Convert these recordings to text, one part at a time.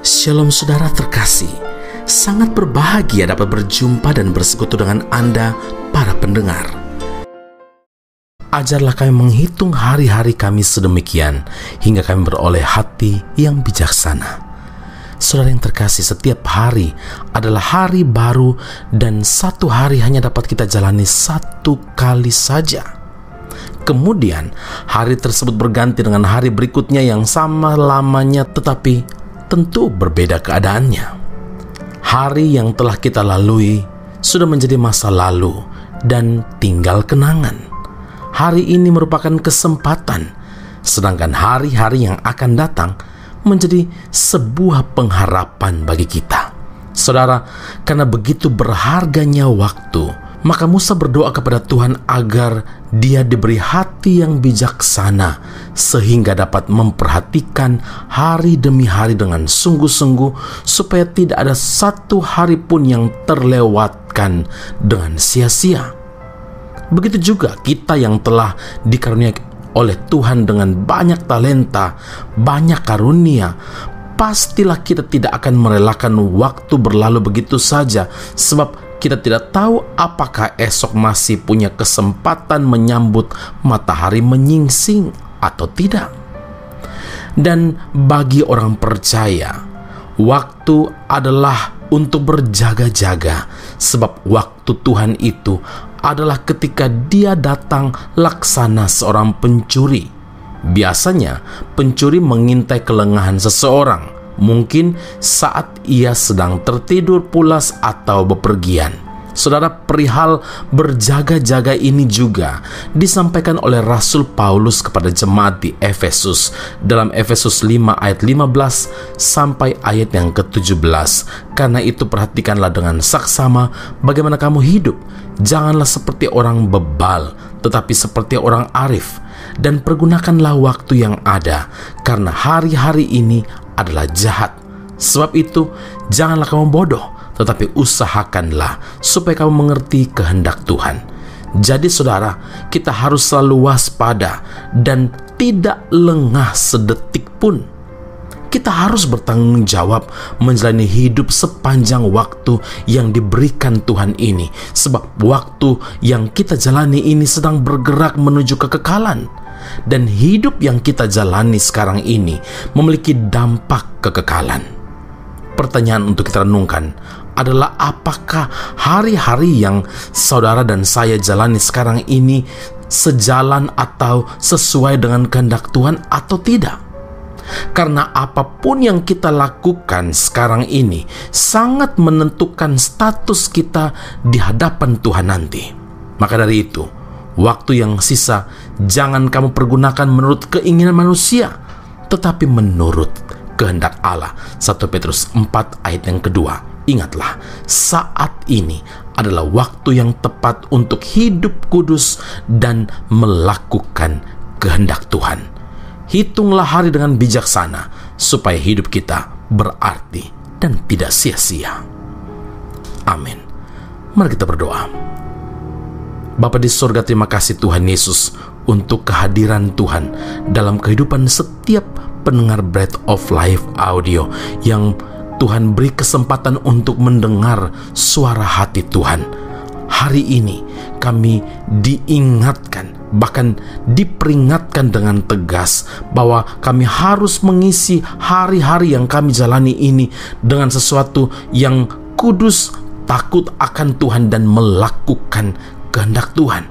Shalom saudara terkasih, sangat berbahagia dapat berjumpa dan bersekutu dengan Anda para pendengar. Ajarlah kami menghitung hari-hari kami sedemikian, hingga kami beroleh hati yang bijaksana. Saudara yang terkasih, setiap hari adalah hari baru dan satu hari hanya dapat kita jalani satu kali saja. Kemudian hari tersebut berganti dengan hari berikutnya yang sama lamanya, tetapi tentu berbeda keadaannya. Hari yang telah kita lalui sudah menjadi masa lalu dan tinggal kenangan. Hari ini merupakan kesempatan, sedangkan hari-hari yang akan datang menjadi sebuah pengharapan bagi kita. Saudara, karena begitu berharganya waktu, maka Musa berdoa kepada Tuhan agar dia diberi hati yang bijaksana sehingga dapat memperhatikan hari demi hari dengan sungguh-sungguh, supaya tidak ada satu hari pun yang terlewatkan dengan sia-sia. Begitu juga kita yang telah dikaruniai oleh Tuhan dengan banyak talenta, banyak karunia, pastilah kita tidak akan merelakan waktu berlalu begitu saja, sebab kita tidak tahu apakah esok masih punya kesempatan menyambut matahari menyingsing atau tidak. Dan bagi orang percaya, waktu adalah untuk berjaga-jaga, sebab waktu Tuhan itu adalah ketika Dia datang laksana seorang pencuri. Biasanya pencuri mengintai kelengahan seseorang, mungkin saat ia sedang tertidur pulas atau bepergian. Saudara, perihal berjaga-jaga ini juga disampaikan oleh Rasul Paulus kepada jemaat di Efesus dalam Efesus 5 ayat 15 sampai ayat yang ke-17. Karena itu perhatikanlah dengan saksama bagaimana kamu hidup. Janganlah seperti orang bebal, tetapi seperti orang arif, dan pergunakanlah waktu yang ada, karena hari-hari ini adalah jahat. Sebab itu janganlah kamu bodoh, tetapi usahakanlah supaya kamu mengerti kehendak Tuhan. Jadi saudara, kita harus selalu waspada dan tidak lengah sedetik pun. Kita harus bertanggung jawab menjalani hidup sepanjang waktu yang diberikan Tuhan ini, sebab waktu yang kita jalani ini sedang bergerak menuju kekekalan. Dan hidup yang kita jalani sekarang ini memiliki dampak kekekalan. Pertanyaan untuk kita renungkan adalah, apakah hari-hari yang saudara dan saya jalani sekarang ini sejalan atau sesuai dengan kehendak Tuhan atau tidak? Karena apapun yang kita lakukan sekarang ini sangat menentukan status kita di hadapan Tuhan nanti. Maka dari itu, waktu yang sisa jangan kamu pergunakan menurut keinginan manusia, tetapi menurut kehendak Allah. 1 Petrus 4 ayat yang kedua. Ingatlah, saat ini adalah waktu yang tepat untuk hidup kudus dan melakukan kehendak Tuhan. Hitunglah hari dengan bijaksana, supaya hidup kita berarti dan tidak sia-sia. Amin. Mari kita berdoa. Bapa di surga, terima kasih Tuhan Yesus untuk kehadiran Tuhan dalam kehidupan setiap pendengar Bread of Life audio yang Tuhan beri kesempatan untuk mendengar suara hati Tuhan. Hari ini kami diingatkan, bahkan diperingatkan dengan tegas bahwa kami harus mengisi hari-hari yang kami jalani ini dengan sesuatu yang kudus, takut akan Tuhan, dan melakukan kehendak Tuhan.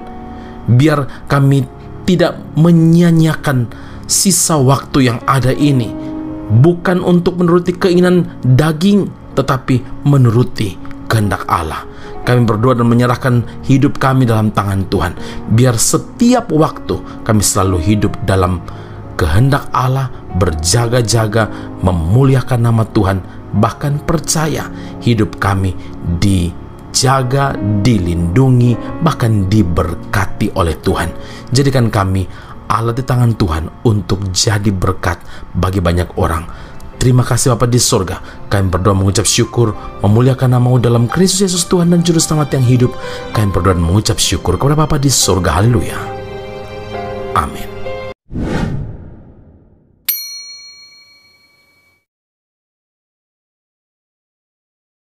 Biar kami tidak menyia-nyiakan sisa waktu yang ada ini, bukan untuk menuruti keinginan daging, tetapi menuruti kehendak Allah. Kami berdoa dan menyerahkan hidup kami dalam tangan Tuhan. Biar setiap waktu kami selalu hidup dalam kehendak Allah, berjaga-jaga, memuliakan nama Tuhan, bahkan percaya hidup kami dijaga, dilindungi, bahkan diberkati oleh Tuhan. Jadikan kami alat di tangan Tuhan untuk jadi berkat bagi banyak orang. Terima kasih Bapa di surga. Kami berdoa mengucap syukur, memuliakan nama-Mu dalam Kristus Yesus Tuhan dan Juru Selamat yang hidup. Kami berdoa dan mengucap syukur kepada Bapa di surga. Haleluya. Amin.